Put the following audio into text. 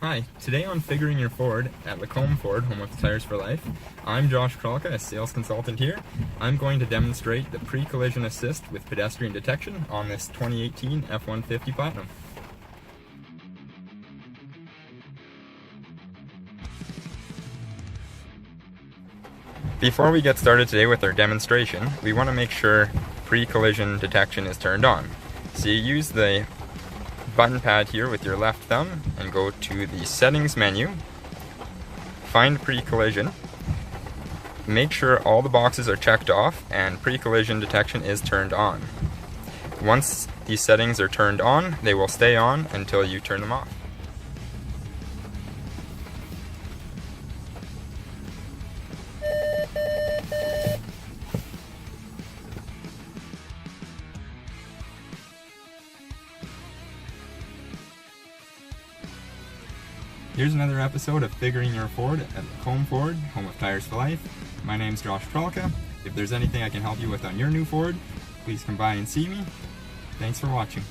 Hi, today on Figuring Your Ford at Lacombe Ford, home of Tires for Life, I'm Josh Kralka, a sales consultant here. I'm going to demonstrate the pre-collision assist with pedestrian detection on this 2018 F-150 Platinum. Before we get started today with our demonstration, we want to make sure pre-collision detection is turned on. So you use the button pad here with your left thumb and go to the settings menu, find pre-collision, make sure all the boxes are checked off and pre-collision detection is turned on. Once these settings are turned on, they will stay on until you turn them off. Here's another episode of Figuring Your Ford at Lacombe Ford, home of Tires for Life. My name's Josh Kralka. If there's anything I can help you with on your new Ford, please come by and see me. Thanks for watching.